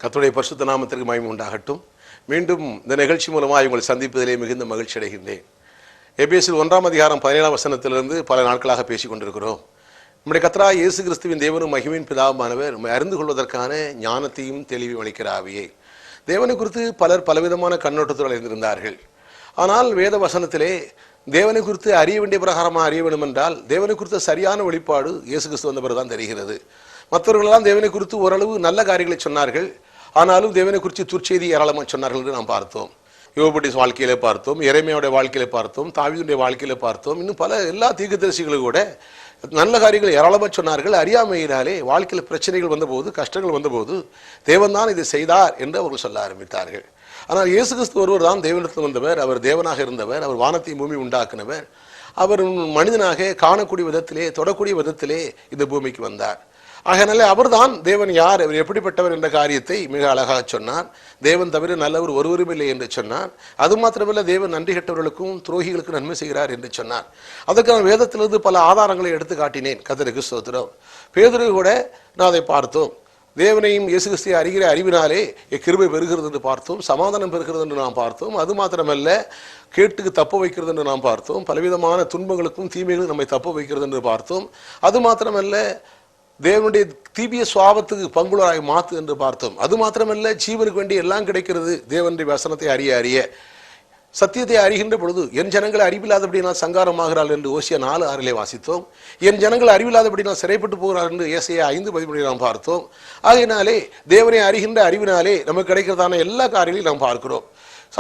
கர்த்தருடைய பரிசுத்த நாமத்திற்கு மகிமை உண்டாகட்டும். மீண்டும் இந்த நிகழ்ச்சி மூலமாக உங்களை சந்திப்பதிலே மிகுந்த மகிழ்ச்சி அடைகின்றேன். எபேசியர் 1:17 பல நாட்களாக பேசிக் கொண்டிருக்கிறோம். நம்முடைய கர்த்தராகிய இயேசு கிறிஸ்துவின் தேவனும் மகிமையின் பிதாவானவர் நம்மை அறிந்து கொள்வதற்கான ஞானத்தையும் தெளிவையும் அளிக்கிற ஆவியே. தேவனை குறித்து பலர் பலவிதமான கண்ணோட்டத்தோடு அறிந்திருந்தார்கள். ஆனால் வேத வசனத்திலே தேவனை குறித்து அறிய வேண்டிய பிரகாரமாக அறிய வேண்டும் என்றால் தேவனை குறித்த சரியான வெளிப்பாடு இயேசு கிறிஸ்து வந்த பிறகுதான் தெரிகிறது. மற்றவர்களெல்லாம் தேவனை குறித்து ஓரளவு நல்ல காரியங்களை சொன்னார்கள், ஆனாலும் தேவனை குறித்து துர்ச்செய்தி ஏராளமாக சொன்னார்கள் என்று நாம் பார்த்தோம். யோபுடைய வாழ்க்கையிலே பார்த்தோம், எரேமியாவுடைய வாழ்க்கையில பார்த்தோம், தாவீதுடைய வாழ்க்கையில பார்த்தோம். இன்னும் பல எல்லா தீர்க்கதரிசிகளும் கூட நல்ல காரியங்கள் ஏராளமாக சொன்னார்கள். அறியாமையினாலே வாழ்க்கையில் பிரச்சனைகள் வந்தபோது, கஷ்டங்கள் வந்தபோது தேவன் தான் இதை செய்தார் என்று அவர்கள் சொல்ல ஆரம்பித்தார்கள். ஆனால் இயேசு கிறிஸ்து ஒருவர் தான் தேவனிடத்தில் வந்தவர். அவர் தேவனாக இருந்தவர், அவர் வானத்தையும் பூமி உண்டாக்கினவர். அவர் மனிதனாக காணக்கூடிய விதத்திலே, தொடக்கூடிய விதத்திலே இந்த பூமிக்கு வந்தார். ஆகையினாலே அவர்தான் தேவன் யார், அவர் எப்படிப்பட்டவர் என்ற காரியத்தை மிக அழகாக சொன்னார். தேவன் தவிர நல்லவர் ஒருவரும் இல்லை என்று சொன்னார். அது மாத்திரமல்ல, தேவன் நன்றி கெட்டவர்களுக்கும் துரோகிகளுக்கும் நன்மை செய்கிறார் என்று சொன்னார். அதற்கான வேதத்திலிருந்து பல ஆதாரங்களை எடுத்து காட்டினேன். கர்த்தருக்கு ஸ்தோத்திரம். பேதுரு கூட நான் அதை பார்த்தோம். தேவனையும் இயேசு கிறிஸ்துவை அறிகிற அறிவினாலே கிருபை பெறுகிறது என்று பார்த்தோம், சமாதானம் பெறுகிறது என்று நாம் பார்த்தோம். அது மாத்திரமல்ல, கேட்டுக்கு தப்ப வைக்கிறது என்று நாம் பார்த்தோம். பலவிதமான துன்பங்களுக்கும் தீமைகளும் நம்மை தப்ப வைக்கிறது என்று பார்த்தோம். அது மாத்திரமல்ல, தேவனுடைய தீபிய சுவாபத்துக்கு பங்குளராய் மாத்து என்று பார்த்தோம். அது மாத்திரமல்ல, ஜீவனுக்கு வேண்டிய எல்லாம் கிடைக்கிறது தேவனுடைய வசனத்தை அறிய அறிய. சத்தியத்தை அறிகின்ற பொழுது என் ஜனங்கள் அறிவில்லாதபடி நான் சங்காரமாகிறாள் என்று ஓசியா 4:6 வாசித்தோம். என் ஜனங்கள் அறிவில்லாதபடி நான் சிறைப்பட்டு போகிறார் என்று ஏசாயா 5:13 நாம் பார்த்தோம். ஆகையினாலே தேவனை அறிகின்ற அறிவினாலே நமக்கு கிடைக்கிறதான எல்லா காரியங்களையும் நாம் பார்க்கிறோம்.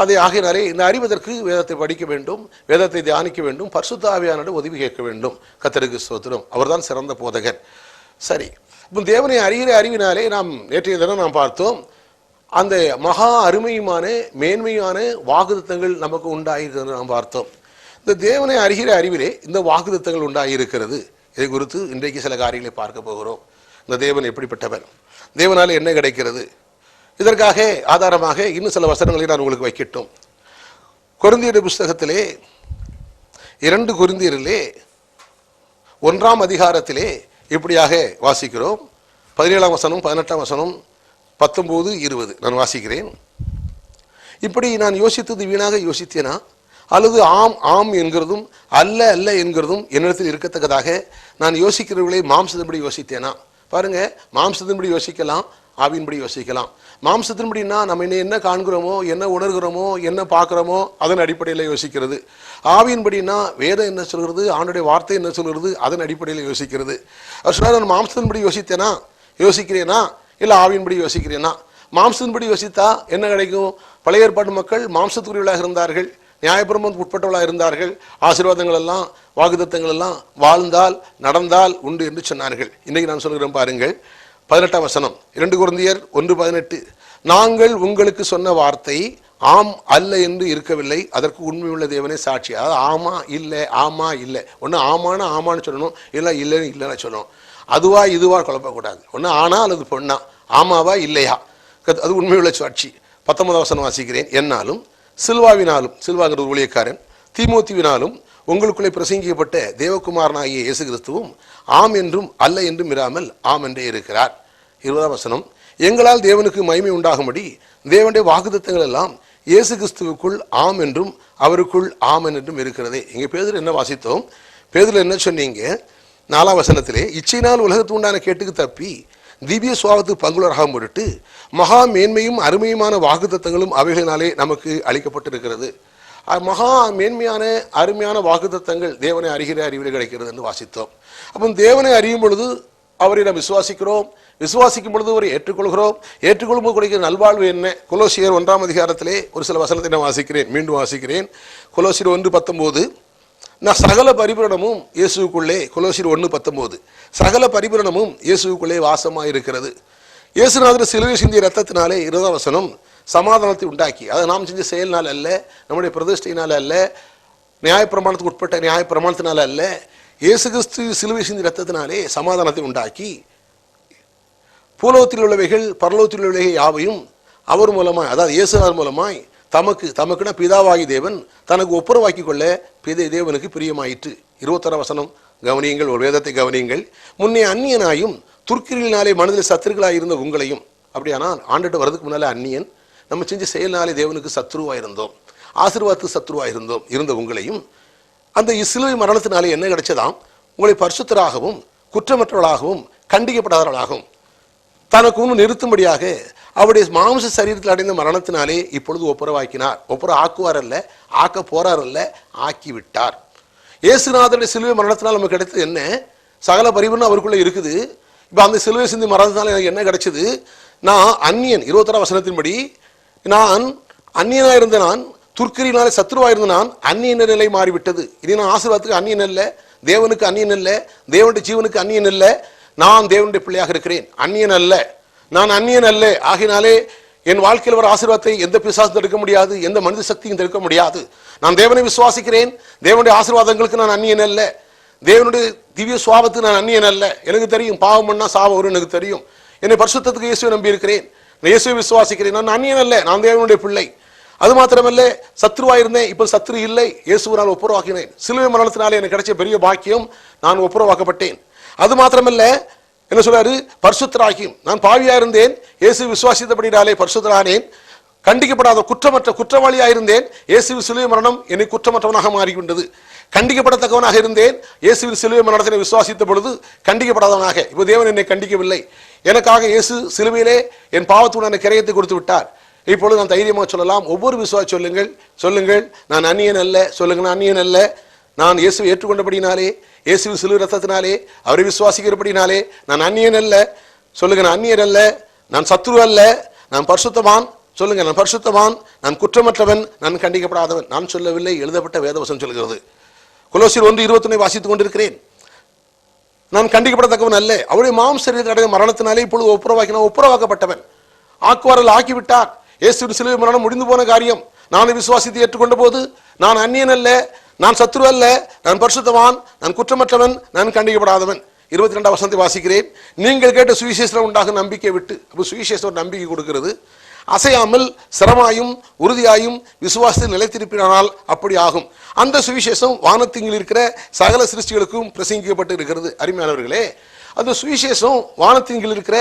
அதை ஆகையினாலே இந்த அறிவதற்கு வேதத்தை படிக்க வேண்டும், வேதத்தை தியானிக்க வேண்டும், பரிசுத்த ஆவியானவருடைய உதவி கேட்க வேண்டும். கர்த்தருக்கு ஸ்தோத்திரம். அவர்தான் சிறந்த போதகர். சரி, இப்போ தேவனை அறிகிற அறிவினாலே நாம் நேற்றைய தினம் நாம் பார்த்தோம், அந்த மகா அருமையுமான மேன்மையான வாக்குத்தத்தங்கள் நமக்கு உண்டாயிருக்கிறது நாம் பார்த்தோம். இந்த தேவனை அறிகிற அறிவிலே இந்த வாக்குத்தத்தங்கள் உண்டாயிருக்கிறது. இதை குறித்து இன்றைக்கு சில காரியங்களை பார்க்க போகிறோம். இந்த தேவன் எப்படிப்பட்டவர், தேவனால் என்ன கிடைக்கிறது, இதற்காக ஆதாரமாக இன்னும் சில வசனங்களை நான் உங்களுக்கு வைக்கட்டும். கொரிந்தியர் புஸ்தகத்திலே 2 கொரிந்தியரிலே 1ஆம் அதிகாரத்திலே இப்படியாக வாசிக்கிறோம். 17ஆம் வசனம், 18ஆம் வசனம், 19, 20 நான் வாசிக்கிறேன். இப்படி நான் யோசித்தது வீணாக யோசித்தேனா, அல்லது ஆம் ஆம் என்கிறதும் அல்ல அல்ல என்கிறதும் என்னிடத்தில் இருக்கத்தக்கதாக நான் யோசிக்கிறவர்களை மாம்சத்தின்படி யோசித்தேனா? பாருங்க, மாம்சத்தின்படி யோசிக்கலாம், ஆவியின்படி யோசிக்கலாம். மாம்சத்தின்படினா நம்ம என்ன காண்கிறோமோ, என்ன உணர்கிறோமோ, என்ன பார்க்குறோமோ அதன் அடிப்படையில் யோசிக்கிறது. ஆவியின்படினா வேதம் என்ன சொல்கிறது, ஆண்டுடைய வார்த்தை என்ன சொல்கிறது, அதன் அடிப்படையில் யோசிக்கிறது. அவர் சொன்னார், நான் மாம்சத்தின்படி யோசித்தேனா, யோசிக்கிறேனா, இல்லை ஆவியின்படி யோசிக்கிறேனா? மாம்சத்தின்படி யோசித்தா என்ன கிடைக்கும்? பழைய ஏற்பாட்டு மக்கள் மாம்சத்துக்குரியவர்களாக இருந்தார்கள், நியாயப்பிரமாணத்துக்கு உட்பட்டவர்களாக இருந்தார்கள். ஆசீர்வாதங்கள் எல்லாம், வாக்குத்தத்தங்கள் எல்லாம் வாழ்ந்தால் நடந்தால் உண்டு என்று சொன்னார்கள். இன்றைக்கு நான் சொல்கிறேன் பாருங்கள், 18ஆம் வசனம், 2 கொரிந்தியர் 1:18. நாங்கள் உங்களுக்கு சொன்ன வார்த்தை ஆம் அல்ல என்று இருக்கவில்லை, அதற்கு உண்மையுள்ள தேவனே சாட்சி. அதாவது ஆமா இல்லை, ஆமா இல்லை. ஒன்று ஆமானா ஆமான்னு சொல்லணும், இல்லை இல்லைன்னு இல்லைன்னு சொல்லணும். அதுவா இதுவா குழப்பக்கூடாது. ஒன்று ஆனா அல்லது பொண்ணா, ஆமாவா இல்லையா, அது உண்மையுள்ள சாட்சி. 19ஆம் வசனம் வாசிக்கிறேன். என்னாலும் சில்வாவினாலும், சில்வாங்கிற ஊழியக்காரன், தீமோத்திவினாலும் உங்களுக்குள்ளே பிரசங்கிக்கப்பட்ட தேவகுமாரனாகிய இயேசு கிறிஸ்துவும் ஆம் என்றும் அல்ல என்றும் இராமல் ஆம் என்றே இருக்கிறார். 20ஆம் வசனம், எங்களால் தேவனுக்கு மகிமை உண்டாகும்படி தேவனுடைய வாக்குத்தத்தங்கள் எல்லாம் இயேசு கிறிஸ்துவுக்குள் ஆம் என்றும் அவருக்குள் ஆமன் என்றும் இருக்கிறதே. இங்கே பேதுரு என்ன வாசித்தோம்? பேதுரு என்ன சொன்னீங்க? 4ஆம் வசனத்திலே, இச்சையினால் உலகத்து உண்டான கேட்டுக்கு தப்பி திவ்ய சுவாபத்துக்கு பங்குலராக முன்னிட்டு மகா மேன்மையும் அருமையுமான வாக்குத்தத்தங்களும் அவைகளினாலே நமக்கு அளிக்கப்பட்டிருக்கிறது. மகா மேன்மையான அருமையான வாக்குத்தத்தங்கள் தேவனை அறிகிற அறிவில் கிடைக்கிறது என்று வாசித்தோம். அப்போ தேவனை அறியும் பொழுது அவரை நாம் விசுவாசிக்கிறோம், விசுவாசிக்கும் பொழுது அவரை ஏற்றுக்கொள்கிறோம், ஏற்றுக்கொள்ளும் போது கிடைக்கிற நல்வாழ்வு என்ன? கொலோசியர் 1ஆம் அதிகாரத்திலே ஒரு சில வசனத்தை நான் வாசிக்கிறேன், மீண்டும் வாசிக்கிறேன். கொலோசியர் 1:19, நான் சகல பரிபூரணமும் இயேசுக்குள்ளே, கொலோசியர் 1:19, சகல பரிபூரணமும் இயேசுக்குள்ளே வாசமாக இருக்கிறது. இயேசுநாதர் சிலுவை சிந்திய ரத்தத்தினாலே, 20ஆம் வசனம், சமாதானத்தை உண்டாக்கி, அதை நாம் செஞ்ச செயல்னால் அல்ல, நம்முடைய பிரதிஷ்டையினால் அல்ல, நியாயப்பிரமாணத்துக்கு உட்பட்ட நியாயப்பிரமாணத்தினால அல்ல, இயேசு கிறிஸ்து சிலுவை சிந்திய ரத்தத்தினாலே சமாதானத்தை உண்டாக்கி பூலோகத்தில் உள்ளவைகள் பரலோகத்தில் உள்ளவைகள் யாவையும் அவர் மூலமாய், அதாவது இயேசுநாதர் மூலமாய் தமக்குன பிதாவாகி தேவன் தனக்கு ஒப்புரவாக்கி கொள்ள தேவனுக்கு பிரியமாயிற்று. 26ஆம் வசனம் கவனியுங்கள், ஒரு வேதத்தை கவனியுங்கள். முன்னே அந்நியனாயும் துர்க்கிரினாலே மனதில் சத்துருக்களாய் இருந்த உங்களையும், அப்படியானால் ஆண்டுகிட்ட வரதுக்கு முன்னாலே அந்நியன், நம்ம செஞ்ச செயல்னாலே தேவனுக்கு சத்ருவாக இருந்தோம், ஆசீர்வாதத்துக்கு சத்ருவாக இருந்த உங்களையும் அந்த சிலுவை மரணத்தினாலே என்ன கிடைச்சதாம்? உங்களை பரிசுத்தராகவும் குற்றமற்றவர்களாகவும் கண்டிக்கப்படாதவர்களாகவும் தனக்கு ஒன்று நிறுத்தும்படியாக அவருடைய மாம்ச சரீரத்தில் அடைந்த மரணத்தினாலே இப்பொழுது ஒப்புரவாக்கினார். ஒப்புரவு ஆக்குவார் அல்ல, ஆக்க போறார் அல்ல, ஆக்கிவிட்டார். இயேசுநாதருடைய சிலுவை மரணத்தினால் நமக்கு கிடைத்தது என்ன? சகல பரிபூரணம் அவருக்குள்ள இருக்குது. இப்போ அந்த சிலுவை சிந்தி மரணத்தினால எனக்கு என்ன கிடைச்சது? நான் அந்நியன், 21ஆம் வசனத்தின்படி, நான் அந்நியனாக இருந்த நான், துர்க்கரினாலே சத்ருவாக இருந்த நான், அந்நியன நிலை மாறிவிட்டது. இனி நான் ஆசீர்வாதத்துக்கு அந்நியன் அல்ல, தேவனுக்கு அந்நியன் அல்ல, தேவனுடைய ஜீவனுக்கு அந்நியன் அல்ல, நான் தேவனுடைய பிள்ளையாக இருக்கிறேன். அந்நியன் அல்ல, நான் அந்நியன் அல்ல. ஆகினாலே என் வாழ்க்கையில் வர ஆசீர்வாதத்தை எந்த பிசாசும் தடுக்க முடியாது, எந்த மனித சக்தியும் தடுக்க முடியாது. நான் தேவனை விசுவாசிக்கிறேன். தேவனுடைய ஆசீர்வாதங்களுக்கு நான் அந்நியன் அல்ல. தேவனுடைய திவ்ய சுவாபத்துக்கு நான் அந்நியன் அல்ல. எனக்கு தெரியும் பாவம் பண்ணா சாவம் வரும், எனக்கு தெரியும். என்னை பரிசுத்தத்துக்கு இயேசுவை நம்பி இருக்கிறேன், இயேசுவை விசுவாசிக்கிறேன். நான் அந்நியன் அல்ல, நான் தேவனுடைய பிள்ளை. அது மாத்திரமல்ல, சத்ருவா இருந்தேன், இப்போ சத்ரு இல்லை, இயேசுவினால் ஒப்புரவாக்கினேன். சிலுவை மரணத்தினாலே எனக்கு கிடைச்ச பெரிய பாக்கியம், நான் ஒப்புரவாக்கப்பட்டேன். அது மாத்திரமல்ல, என்ன சொல்றாரு? பரிசுத்தராகியும். நான் பாவியா இருந்தேன், இயேசு விசுவாசித்தபடினாலே பரிசுத்தரானேன். கண்டிக்கப்படாத குற்றமற்ற குற்றவாளியா இருந்தேன், இயேசுவின் சிலுவை மரணம் என்னை குற்றமற்றவனாக மாறிவிட்டது. கண்டிக்கப்படத்தக்கவனாக இருந்தேன், இயேசுவின் சிலுவை மரணத்தை விசுவாசித்த பொழுது கண்டிக்கப்படாதவனாக. இப்போ தேவன் என்னை கண்டிக்கவில்லை. எனக்காக இயேசு சிலுவையிலே என் பாவத்துடன் கிரயத்தை கொடுத்து விட்டார். இப்பொழுது நான் தைரியமாக சொல்லலாம், ஒவ்வொரு விசுவாசி சொல்லுங்கள், நான் அந்நியன் அல்ல. சொல்லுங்க, நான் அந்நியன் அல்ல. நான் இயேசுவை ஏற்றுக்கொண்டபடினாலே, இயேசுவின் சிலுவை ரத்தத்தினாலே, அவரை விசுவாசிக்கிறபடினாலே நான் அந்நியன் அல்ல. சொல்லுங்க, நான் அந்நியன் அல்ல, நான் சத்ரு அல்ல, நான் பரிசுத்தவான். சொல்லுங்க, நான் பரிசுத்தவான், நான் குற்றமற்றவன், நான் கண்டிக்கப்படாதவன். நான் சொல்லவில்லை, எழுதப்பட்ட வேதவசனம் சொல்கிறது. கொலோசியர் 1:21 வாசித்துக் கொண்டிருக்கிறேன். நான் கண்டிக்கப்படத்தக்கவன் அல்ல, அவருடைய மாம்ச சரீரத்தில் அடைந்த மரணத்தினாலே இப்பொழுது ஒப்புரவாக்கப்பட்டவன். ஆக்குவாரில் ஆக்கிவிட்டார். இயேசுவின் சிலுவை மரணம் முடிந்து போன காரியம். நான் விசுவாசித்து ஏற்றுக்கொண்ட போது நான் அந்நியன் அல்ல, நான் சத்ரு அல்ல, நான் பரிசுத்தவான், நான் குற்றமற்றவன், நான் கண்டிக்கப்படாதவன். 22ஆம் வசனத்தை வாசிக்கிறேன். நீங்கள் கேட்ட சுவிசேஷம் உண்டாக நம்பிக்கை விட்டு. அப்போ சுவிசேஷம் ஒரு நம்பிக்கை கொடுக்கிறது. அசையாமல் சிரமாயும் உறுதியாயும் விசுவாசத்தில் நிலைத்திருப்பினால் அப்படி ஆகும். அந்த சுவிசேஷம் வானத்திங்கில் இருக்கிற சகல சிருஷ்டிகளுக்கும் பிரசங்கிக்கப்பட்டு இருக்கிறது. அருமையானவர்களே, அந்த சுவிசேஷம் வானத்திங்கில் இருக்கிற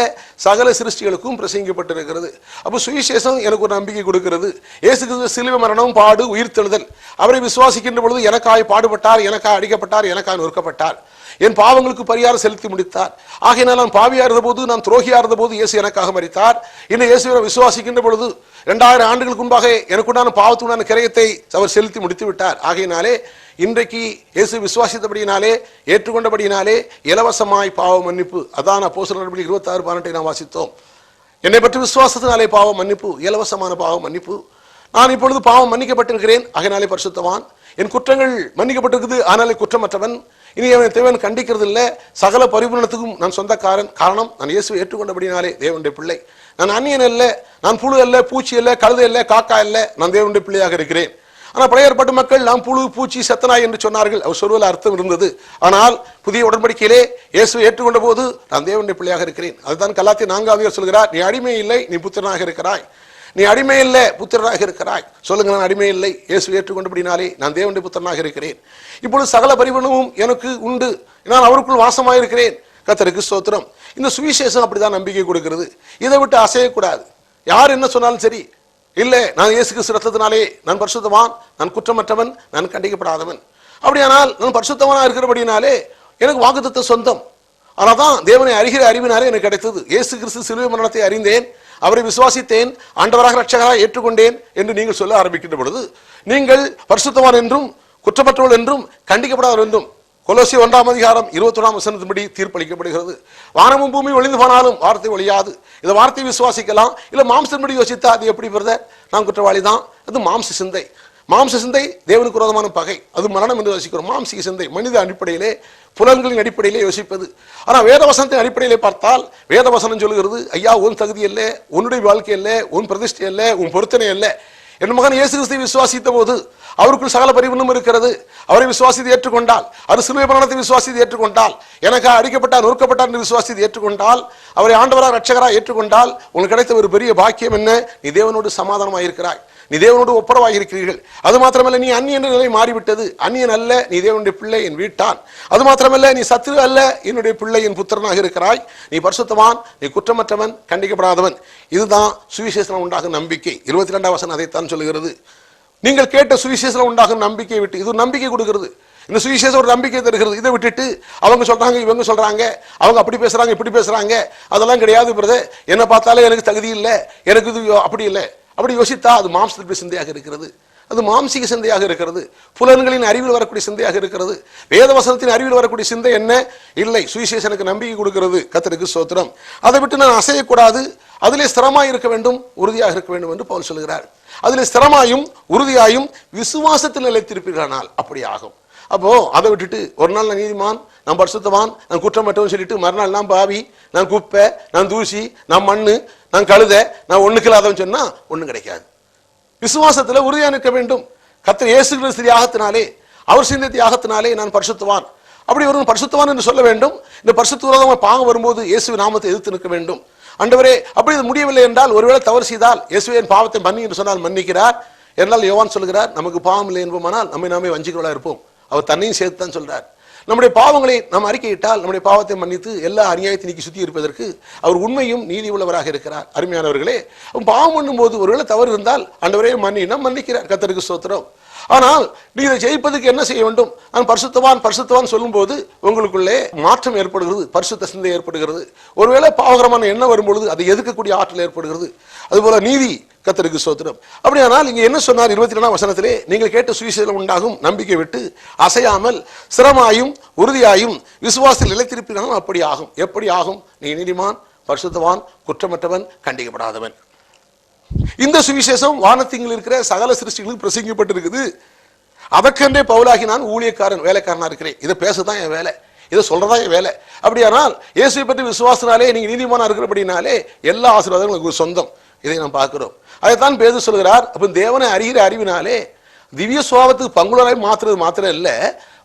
சகல சிருஷ்டிகளுக்கும் பிரசங்கிக்கப்பட்டிருக்கிறது. அப்போ சுவிசேஷம் எனக்கு ஒரு நம்பிக்கை கொடுக்கிறது. இயேசு கிறிஸ்து சிலுவை மரணம், பாடு, உயிர்த்தெழுதல். அவரை விசுவாசிக்கின்ற பொழுது எனக்காய் பாடுபட்டார், எனக்காய் அடிக்கப்பட்டார், எனக்காய் நொறுக்கப்பட்டார், என் பாவங்களுக்கு பரிகாரம் செலுத்தி முடித்தார். ஆகையினால் நான் பாவியா இருந்த போது, நான் துரோகியா இருந்த போது இயேசு எனக்காக மரித்தார். இன்னும் இயேசுவை விசுவாசிக்கின்ற பொழுது 2000 ஆண்டுகளுக்கு முன்பாக எனக்குண்டான பாவத்துடான கிரயத்தை அவர் செலுத்தி முடித்து விட்டார். ஆகையினாலே இன்றைக்கு இயேசு விசுவாசித்தபடியினாலே, ஏற்றுக்கொண்டபடியினாலே இலவசமாய் பாவ மன்னிப்பு. அதான் அப்போஸ்தலர் நடவடிக்கை 26:18 நாம் வாசித்தோம். என்னை பற்றி விசுவாசத்தினாலே பாவ மன்னிப்பு, இலவசமான பாவ மன்னிப்பு. நான் இப்பொழுது பாவம் மன்னிக்கப்பட்டிருக்கிறேன், ஆகையினாலே பரிசுத்தவான். என் குற்றங்கள் மன்னிக்கப்பட்டிருக்குது, ஆனாலே குற்றமற்றவன். இனி அவனை தேவன் கண்டிக்கிறது இல்லை. சகல பரிபூரணத்துக்கும் நான் சொந்தக்காரன். காரணம், நான் இயேசுவை ஏற்றுக்கொண்டபடினாலே தேவனுடைய பிள்ளை. நான் அந்நியன் அல்ல, நான் புழு அல்ல, பூச்சி அல்ல, கழுதை அல்ல, காக்கா அல்ல, நான் தேவனுடைய பிள்ளையாக இருக்கிறேன். ஆனால் பழைய ஏற்பாட்டு மக்கள் நாம் புழு, பூச்சி, செத்தனாய் என்று சொன்னார்கள். அவர் சொல்வதில் அர்த்தம் இருந்தது. ஆனால் புதிய உடன்படிக்கையிலே இயேசுவை ஏற்றுக்கொண்ட போது நான் தேவனுடைய பிள்ளையாக இருக்கிறேன். அதுதான் கலாத்தியர் 4 சொல்கிறார், நீ அடிமை இல்லை, நீ புத்திரனாக இருக்கிறாய். நீ அடிமை இல்லை, புத்திரனாக இருக்கிறாய். சொல்லுங்க, நான் அடிமை இல்லை, இயேசுவை ஏற்றுக்கொண்டபடினாலே நான் தேவனுடைய புத்திரனாக இருக்கிறேன். இப்பொழுது சகல பரிபூரணமும் எனக்கு உண்டு, நான் அவருக்குள் வாசமாயிருக்கிறேன். கர்த்தருக்கு ஸ்தோத்திரம். இந்த சுவிசேஷம் அப்படிதான் நம்பிக்கை கொடுக்கிறது. இதை விட்டு அசையக்கூடாது. யார் என்ன சொன்னாலும் சரி, இல்லை, நான் இயேசு கிறிஸ்து ரத்தத்தினாலே நான் பரிசுத்தவான், நான் குற்றமற்றவன், நான் கண்டிக்கப்படாதவன். அப்படியானால் நான் பரிசுத்தவனாக இருக்கிறபடினாலே எனக்கு வாக்குத்தத்தம் சொந்தம். ஆனால் தான் தேவனை அறிகிற அறிவினாலே எனக்கு கிடைத்தது. இயேசு கிறிஸ்து சிலுவை மரணத்தை அறிந்தேன், அவரை விசுவாசித்தேன், ஆண்டவராக ரட்சகராக ஏற்றுக்கொண்டேன் என்று நீங்கள் சொல்ல ஆரம்பிக்கின்ற பொழுது நீங்கள் பரிசுத்தவான் என்றும் குற்றமற்றவள் என்றும் கண்டிக்கப்படாதவர் என்றும் கொலோசியர் 1:21 வசனத்தின்படி தீர்ப்பளிக்கப்படுகிறது. வானமும் பூமி ஒளிந்து போனாலும் வார்த்தை ஒழியாது. இந்த வார்த்தையை விசுவாசிக்கலாம். இல்லை மாம்சத்தின்படி யோசித்தா அது எப்படி பிரதர், நான் குற்றவாளி தான். அது மாம்ச சிந்தை. மாம்ச சிந்தை தேவனுக்கு விரோதமான பகை. அது மரணம் என்று யோசிக்கிறோம். மாம்சிக சிந்தை மனித அடிப்படையிலே, புலன்களின் அடிப்படையிலே யோசிப்பது. ஆனால் வேதவசனத்தின் அடிப்படையிலே பார்த்தால் வேதவசனம் சொல்லுகிறது, ஐயா உன் தகுதி இல்லை, உன்னுடைய வாழ்க்கை இல்லை, உன் பிரதிஷ்டை இல்லை, உன் பொருத்தனை இல்லை. என் மகன் இயேசு கிறிஸ்துவை விசுவாசித்த போது அவருக்குள் சகல பரிபூரணம் இருக்கிறது. அவரை விசுவாசித்து ஏற்றுக்கொண்டால், அது சிலுவை மரணத்தை விசுவாசித்து ஏற்றுக்கொண்டால், எனக்கு அடிக்கப்பட்டார், நொறுக்கப்பட்டார் என்று விசுவாசித்து ஏற்றுக்கொண்டால், அவரை ஆண்டவராக ரட்சகராக ஏற்றுக்கொண்டால், உனக்கு கிடைத்த ஒரு பெரிய பாக்கியம் என்ன? நீ தேவனோடு சமாதானமாக இருக்கிறாய். நீ தேவனோடு ஒப்புரவாகி இருக்கிறீர்கள். அது மாத்திரமல்ல, நீ அந்நியன் என்ற நிலை மாறிவிட்டது. அந்நியன் அல்ல, நீ தேவனுடைய பிள்ளை, என் வீட்டான். அது மாத்திரமல்ல, நீ சத்துரு அல்ல, என்னுடைய பிள்ளை, என் புத்திரனாக இருக்கிறாய். நீ பரிசுத்தவான், நீ குற்றமற்றவன், கண்டிக்கப்படாதவன். இதுதான் சுவிசேஷம் உண்டாகும் நம்பிக்கை. 22ஆம் வசனம் அதைத்தான் சொல்லுகிறது. நீங்கள் கேட்ட சுவிசேஷம் உண்டாகும் நம்பிக்கை விட்டு, இது நம்பிக்கை கொடுக்கிறது. இந்த சுவிசேஷம் ஒரு நம்பிக்கை தருகிறது. இதை விட்டுட்டு அவங்க சொல்றாங்க, இவங்க சொல்றாங்க, அவங்க அப்படி பேசுறாங்க, இப்படி பேசுறாங்க, அதெல்லாம் கிடையாது பிரதர், என்ன பார்த்தாலே எனக்கு தகுதி இல்லை, எனக்கு இது அப்படி இல்லை, அப்படி யோசித்தா அது மாம்சத்திற்கு சிந்தையாக இருக்கிறது. அது மாம்சீக சிந்தையாக இருக்கிறது. புலன்களின் அறிவில் வரக்கூடிய சிந்தையாக இருக்கிறது. வேத வசனத்தின் அறிவில் வரக்கூடிய சிந்தை என்ன இல்லை. சுவிசேஷனுக்கு நம்பிக்கை கொடுக்கிறது. கர்த்தருக்கு ஸ்தோத்திரம். அதை விட்டு நான் அசையக்கூடாது, அதிலே ஸ்திரமாய் இருக்க வேண்டும், உறுதியாக இருக்க வேண்டும் என்று பவுல் சொல்கிறார். அதிலே ஸ்திரமாயும் உறுதியாயும் விசுவாசத்தில் நிலைத்திருப்பீர்களானால் அப்படி ஆகும். அப்போ அதை விட்டுட்டு ஒரு நாள் நான் நீதிமான், நான் பரிசுத்தவான், நான் குற்றமற்றவன் சொல்லிட்டு மறுநாள் நான் பாவி, நான் குப்பை, நான் தூசி, நான் மண்ணு, நான் கழுத, நான் ஒண்ணுக்கு இல்லாதவன் சொன்னா ஒண்ணும் கிடைக்காது. விசுவாசத்துல உறுதியா நிற்க வேண்டும். கர்த்தர் இயேசு கிறிஸ்து தியாகத்தினாலே, அவர் சிந்த தியாகத்தினாலே நான் பரிசுத்தவான். அப்படி ஒரு பரிசுத்தவான் என்று சொல்ல வேண்டும். இந்த பரிசுத்தவான பாவம் வரும்போது இயேசு நாமத்தை எதிர்த்து நிற்க வேண்டும். ஆண்டவரே, அப்படி இது முடியவில்லை என்றால், ஒருவேளை தவறு செய்தால் இயேசுவே என் பாவத்தை மன்னி என்று சொன்னால் மன்னிக்கிறார். என்றால் யோவான் சொல்கிறார், நமக்கு பாவம் இல்லை என்போமானால் நம்மை நாமே வஞ்சிக்கிறவர்களாக இருப்போம். அவர் தன்னையும் சேர்த்து தான் சொல்றார். நம்முடைய பாவங்களை நாம் அறிக்கையிட்டால் நம்முடைய பாவத்தை மன்னித்து எல்லா அநியாயத்தை நீக்கி சுத்தி இருப்பதற்கு அவர் உண்மையும் நீதி உள்ளவராக இருக்கிறார். அருமையானவர்களே, பாவம் பண்ணும் போது ஒருவேளை தவறு இருந்தால் ஆண்டவரே மன்னினா மன்னிக்கிறார். கர்த்தருக்கு ஸ்தோத்திரம். ஆனால் நீ இதை ஜெயிப்பதற்கு என்ன செய்ய வேண்டும்? நான் பரிசுத்தவான் பரிசுத்தவான் சொல்லும் போது உங்களுக்குள்ளே மாற்றம் ஏற்படுகிறது, பரிசுத்த சிந்தை ஏற்படுகிறது. ஒருவேளை பாவகரமான எண்ணம் வரும்பொழுது அதை எதிர்க்கக்கூடிய ஆற்றல் ஏற்படுகிறது. அதுபோல நீதி. கர்த்தருக்கு ஸ்தோத்திரம். அப்படியானால் இங்க என்ன சொன்னார் 22ஆம் வசனத்திலே, நீங்கள் கேட்ட சுவிசேஷம் உண்டாகும் நம்பிக்கை விட்டு அசையாமல் ஸ்திரமாயும் உறுதியாயும் விசுவாசத்தில் நிலைத்திருப்பீர்கள். அப்படி ஆகும். எப்படி ஆகும்? நீ நீதிமான், பரிசுத்தவான், குற்றமற்றவன், கண்டிக்கப்படாதவன். இந்த சுவிசேஷம் வானத்திங்கில் இருக்கிற சகல சிருஷ்டிகளுக்கு பிரசங்கிக்கப்பட்டிருக்குது. அதற்கென்றே பவுலாகி நான் ஊழியக்காரன், வேலைக்காரனா இருக்கிறேன். இதை பேசதான் என் வேலை, இதை சொல்றதா என் வேலை. அப்படியானால் இயேசுவை பற்றி விசுவாசனாலே நீங்க நீதிமானா இருக்கிறபடினாலே எல்லா ஆசீர்வாதங்களும் உங்களுக்கு சொந்தம். இதை நாம் பார்க்கிறோம். அதைத்தான் பேதுரு சொல்கிறார். அப்ப தேவனை அறிகிற அறிவினாலே திவ்ய சுபாவத்துக்கு பங்குள்ளராய் மாத்திரம் இல்ல,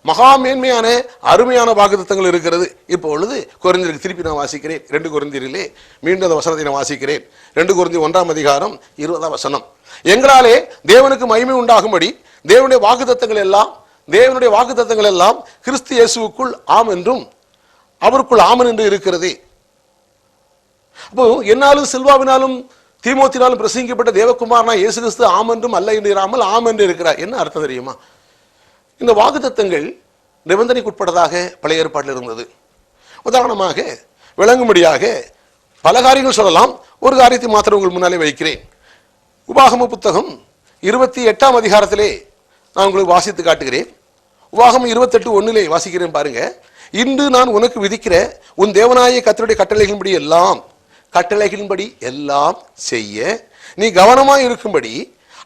மகா மேன்மையான அருமையான வாக்குத்தத்தங்கள் இருக்கிறது. இப்பொழுது கொரிந்தியருக்கு திருப்பி நான் வாசிக்கிறேன். 2 கொரிந்தியரிலே மீண்டும் அந்த வசனத்தை நான் வாசிக்கிறேன். 2 கொரிந்தியர் 1ஆம் அதிகாரம் 20ஆம் வசனம். எங்களாலே தேவனுக்கு மகிமை உண்டாகும்படி தேவனுடைய வாக்குத்தத்தங்கள் எல்லாம் கிறிஸ்து இயேசுவுக்குள் ஆம் என்றும் அவருக்குள் ஆமன் என்று இருக்கிறதே. அப்போ என்னாலும் சில்வாவினாலும் தீமோத்தினாலும் பிரசங்கிக்கப்பட்ட தேவகுமாரனா இயேசு கிறிஸ்து ஆம் என்றும் அல்ல என்று இராமல் ஆம் என்று இருக்கிறார். என்ன அர்த்தம் தெரியுமா? இந்த வாக்குத்தத்தங்கள் நிபந்தனைக்குட்பட்டதாக பழைய ஏற்பாட்டில் இருந்தது. உதாரணமாக விளங்கும்படியாக பல காரியங்கள் சொல்லலாம். ஒரு காரியத்தை மாத்திரம் உங்கள் முன்னாலே வைக்கிறேன். உபாகம புத்தகம் 28ஆம் அதிகாரத்திலே நான் உங்களுக்கு வாசித்து காட்டுகிறேன். உபாகமம் 28:1 வாசிக்கிறேன் பாருங்க. இன்று நான் உனக்கு விதிக்கிற உன் தேவனாய கர்த்தருடைய கட்டளைகளின்படி எல்லாம் செய்ய நீ கவனமாய் இருக்கும்படி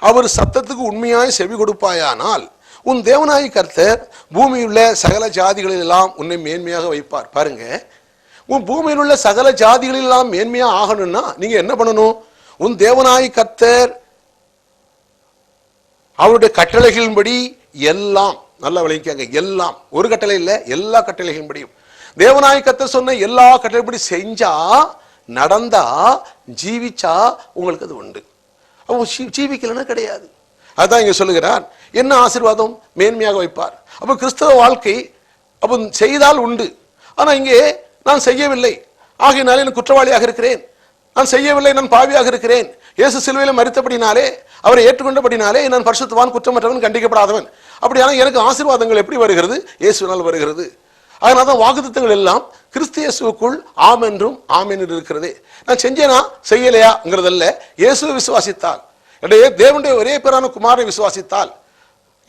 அவர் சத்தத்துக்கு உண்மையாய் செவி கொடுப்பாயானால் உன் தேவனாய் கர்த்தர் பூமியுள்ள சகல ஜாதிகளில் எல்லாம் உன்னை மேன்மையாக வைப்பார். பாருங்க, உன் பூமியில் உள்ள சகல ஜாதிகளில் எல்லாம் மேன்மையா ஆகணும்னா நீங்க என்ன பண்ணணும்? உன் தேவனாய் கர்த்தர் அவருடைய கட்டளைகளின்படி எல்லாம், நல்லா விளங்கிக்காங்க, எல்லாம், ஒரு கட்டளை இல்லை, எல்லா கட்டளைகளின்படியும் தேவனாய் கர்த்தர் சொன்ன எல்லா கட்டளைப்படி செஞ்சா, நடந்தா, ஜீவிச்சா உங்களுக்கு அது உண்டு. அவன் ஜீவிக்கலன்னா கிடையாது. அதான் இங்க சொல்லுகிறார். என்ன ஆசீர்வாதம்? மேன்மையாக வைப்பார். அப்ப கிறிஸ்தவ வாழ்க்கை அப்ப செய்தால் உண்டு. ஆனா இங்கே நான் செய்யவில்லை, ஆகையினாலே நான் குற்றவாளியாக இருக்கிறேன், நான் செய்யவில்லை, நான் பாவியாக இருக்கிறேன், இயேசு சிலுவையில மரித்தபடினாலே, அவரை ஏற்றுக்கொண்டபடினாலே நான் பரிசுத்தவான், குற்றமற்றவன், கண்டிக்கப்படாதவன். அப்படியானா எனக்கு ஆசீர்வாதங்கள் எப்படி வருகிறது? இயேசுவினால் வருகிறது. அதனால்தான் வாக்குத்தத்தங்கள் எல்லாம் கிறிஸ்து இயேசுவுக்குள் ஆம் என்றும் ஆமென் என்று இருக்கிறது. நான் செஞ்சேனா செய்யலையாங்கிறதல்ல, இயேசுவை விசுவாசித்தால், தேவனுடைய ஒரே பேரான குமாரனை விசுவாசித்தால்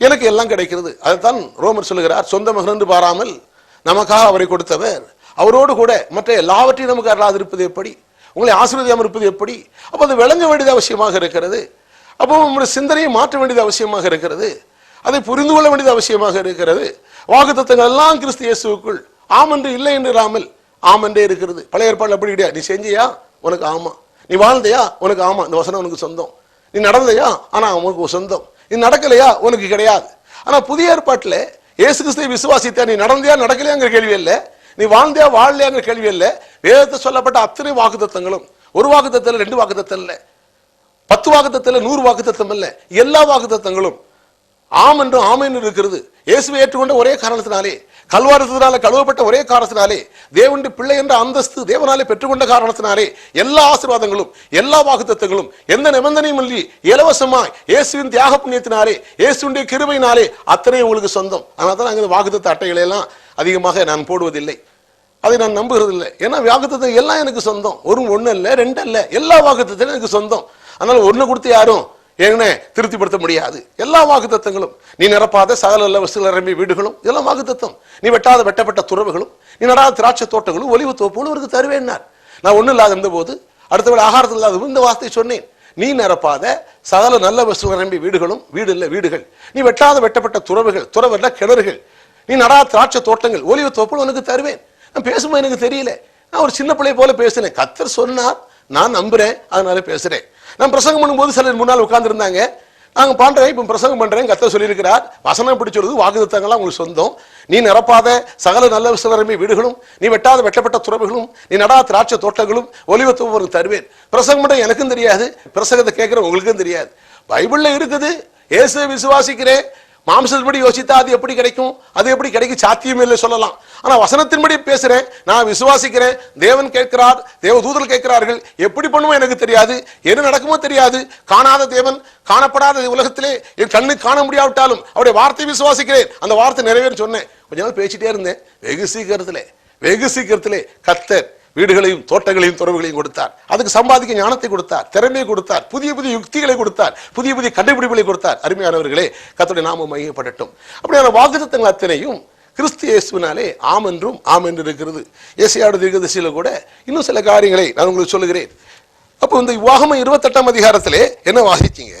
எனக்கு எல்லாம் கிடைக்கிறது. அதைத்தான் ரோமர் சொல்லுகிறார், சொந்த மகன் என்று பாராமல் நமக்காக அவரை கொடுத்தவர் அவரோடு கூட மற்ற எல்லாவற்றையும் நமக்கு அருளாது இருப்பது எப்படி? உங்களை ஆசீர்வதியாமல் இருப்பது எப்படி? அப்போ அது விளங்க வேண்டியது அவசியமாக இருக்கிறது. அப்போ நம்முடைய சிந்தனையை மாற்ற வேண்டியது அவசியமாக இருக்கிறது. அதை புரிந்து கொள்ள வேண்டியது அவசியமாக இருக்கிறது. வாக்குத்தத்தங்கள் எல்லாம் கிறிஸ்து இயேசுவுக்குள் ஆம் என்று இல்லை என்று இராமல் ஆம் என்றே இருக்கிறது. பழைய ஏற்பாடு அப்படி கிடையாது. நீ செஞ்சியா உனக்கு ஆமா, நீ வாழ்ந்தையா உனக்கு ஆமா, இந்த வசனம் உனக்கு சொந்தம். நீ நடந்தையா ஆனா உனக்கு சொந்தம், நீ நடக்கலையா உனக்கு கிடையாது. ஆனா புதிய ஏற்பாட்டில் இயேசு கிறிஸ்துவை விசுவாசித்தா நீ நடந்தையா நடக்கலையாங்கிற கேள்வி இல்லை, நீ வாழ்ந்தையா வாழலையாங்கிற கேள்வி இல்லை. வேதத்தை சொல்லப்பட்ட அத்தனை வாக்குத்தத்தங்களும், ஒரு வாக்குத்தத்தம் இல்லை, 2 வாக்குத்தத்தம் இல்லை, 10 வாக்குத்தத்தம் 100 வாக்குத்தத்தம் இல்ல, எல்லா வாக்குத்தத்தங்களும் ஆம் என்றும் ஆமென் இருக்கிறது. இயேசுவை ஏற்றுக்கொண்ட ஒரே காரணத்தினாலே, கல்வாரத்தினால கழுவப்பட்ட ஒரே காரணத்தினாலே, தேவனுடைய பிள்ளை என்ற அந்தஸ்து தேவனாலே பெற்றுக்கொண்ட காரணத்தினாலே எல்லா ஆசீர்வாதங்களும் எல்லா வாக்குத்தத்தங்களும் எந்த நிபந்தனையும் இல்லை, இலவசமாய் இயேசுவின் தியாக புண்ணியத்தினாலே, இயேசுடைய கிருபையினாலே அத்தனை உங்களுக்கு சொந்தம். அதனால தான் நாங்கள் வாக்குத்தத்த அட்டைகளை எல்லாம் அதிகமாக நான் போடுவதில்லை, அதை நான் நம்புகிறதில்லை. ஏன்னா வாக்குத்தத்தம் எல்லாம் எனக்கு சொந்தம். ஒன்று அல்ல, 2 அல்ல, எல்லா வாக்குத்தத்தங்களும் எனக்கு சொந்தம். அதனால ஒன்று கொடுத்து யாரும் என்ன திருப்திப்படுத்த முடியாது. எல்லா வாக்குத்தத்தங்களும், நீ நிரப்பாத சகல நல்ல வஸ்துகள் நிரம்பி வீடுகளும் இதெல்லாம் வாக்குத்தத்தம். நீ வெட்டாத வெட்டப்பட்ட துறவுகளும், நீ நடாத திராட்சை தோட்டங்களும் ஒலிவு தோப்புகளும் அவருக்கு தருவேன்னார். நான் ஒன்றும் இல்லாத இருந்த போது அடுத்த வேளை ஆகாரத்தில் இல்லாத இந்த வார்த்தை சொன்னேன். நீ நிரப்பாத சகல நல்ல வஸ்துகள் நிரம்பி வீடுகளும், வீடு இல்லை வீடுகள், நீ வெட்டாத வெட்டப்பட்ட துறவுகள், துறவல்ல கிணறுகள், நீ நடாத திராட்சை தோட்டங்கள் ஒலிவு தோப்புகளும் உனக்கு தருவேன். நான் பேசும்போது எனக்கு தெரியல, நான் ஒரு சின்ன பிள்ளை போல பேசினேன். கர்த்தர் சொன்னார், நான் நம்புறேன், அதனால பேசுறேன். நான் பிரசங்கம் பண்ணும்போது சிலர் முன்னால் உட்கார்ந்து இருந்தாங்க. நாங்கள் பண்றேன், இப்ப பிரசங்கம் பண்றேன், கர்த்தர் சொல்லியிருக்கிறார், வசனம் இப்படி சொல்லுது, வாக்குத்தத்தங்கள்லாம் உங்களுக்கு சொந்தம். நீ நிரப்பாத சகல நல்ல விசுவாசமே வீடுகளும், நீ வெட்டாத வெட்டப்பட்ட துறவுகளும், நீ நடாத திராட்சை தோட்டங்களும் ஒலிவத்துவம் உங்களுக்கு தருவேன். பிரசங்கம் பண்ண எனக்கும் தெரியாது, பிரசங்கத்தை கேட்கிற உங்களுக்கும் தெரியாது. பைபிள்ல இருக்குது, இயேசுவை விசுவாசிக்கிறேன். மாம்சத்தின்படி யோசித்தா அது எப்படி கிடைக்கும், அது எப்படி கிடைக்கும், சாத்தியம் இல்லை சொல்லலாம். ஆனா வசனத்தின்படி பேசுறேன், நான் விசுவாசிக்கிறேன். தேவன் கேட்கிறார், தேவ தூதர்கள் கேட்கிறார்கள், எப்படி பண்ணுமோ எனக்கு தெரியாது, என்ன நடக்குமோ தெரியாது. காணாத தேவன், காணப்படாத உலகத்திலே என் கண்ணு காண முடியாவிட்டாலும் அவருடைய வார்த்தை விசுவாசிக்கிறேன், அந்த வார்த்தை நிறைவேறும் சொன்னேன். கொஞ்ச நாள் பேசிட்டே இருந்தேன். வெகு சீக்கிரத்திலே கர்த்தர் வீடுகளையும் தோட்டங்களையும் துறவுகளையும் கொடுத்தார். அதுக்கு சம்பாதிக்க ஞானத்தை கொடுத்தார், திறமையை கொடுத்தார், புதிய புதிய யுக்திகளை கொடுத்தார், புதிய புதிய கண்டுபிடிப்புகளை கொடுத்தார். அருமையானவர்களே, கர்த்தருடைய நாமம் மகிமைப்படட்டும். அப்படியான வாக்குத்தத்தங்கள் அத்தனையும் கிறிஸ்து இயேசுவினாலே ஆம் என்றும் ஆம் என்று இருக்கிறது. ஏசாயா தீர்க்கதரிசியில கூட இன்னும் சில காரியங்களை நான் உங்களுக்கு சொல்லுகிறேன். அப்போ இந்த உபாகமம் 28ஆம் அதிகாரத்திலே என்ன வாசிச்சீங்க?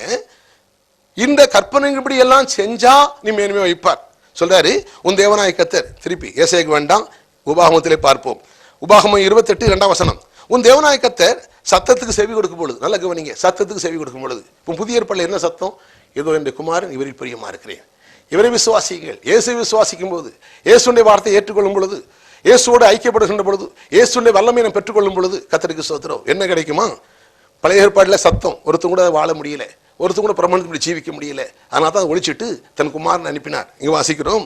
இந்த கற்பனைப்படி எல்லாம் செஞ்சா நீ மேன்மை வைப்பார் சொல்றாரு உன் தேவனாய கர்த்தர். திருப்பி ஏசாயாக்கு வேண்டாம், உபாகமத்திலே பார்ப்போம். உபாகமம் 28:2 உன் தேவனாய கர்த்தர் சத்தத்துக்கு செவி கொடுக்கும் பொழுது, நல்ல கவனிங்க, சத்தத்துக்கு செவி கொடுக்கும் பொழுது. இப்போ புதிய ஏற்பாட்டில் என்ன சத்தம்? ஏதோ என் குமாரன் இவரில் பிரியமா இருக்கிறேன், இவரை விசுவாசிகள். இயேசுவை விசுவாசிக்கும் போது, இயேசுடைய வார்த்தையை ஏற்றுக்கொள்ளும் பொழுது, இயேசுவோடு ஐக்கியப்படுகின்ற பொழுது, இயேசுடைய வல்லமையை பெற்றுக்கொள்ளும் பொழுது கர்த்தருக்கு ஸ்தோத்திரம். என்ன கிடைக்குமா? பழைய ஏற்பாட்டில் சத்தம், ஒருத்தங்க கூட வாழ முடியல, ஒருத்தங்க கூட பிரமாணத்தில் ஜீவிக்க முடியல, அதனால தான் ஒழிச்சிட்டு தன் குமாரன் அனுப்பினார். இங்க வாசிக்கிறோம்,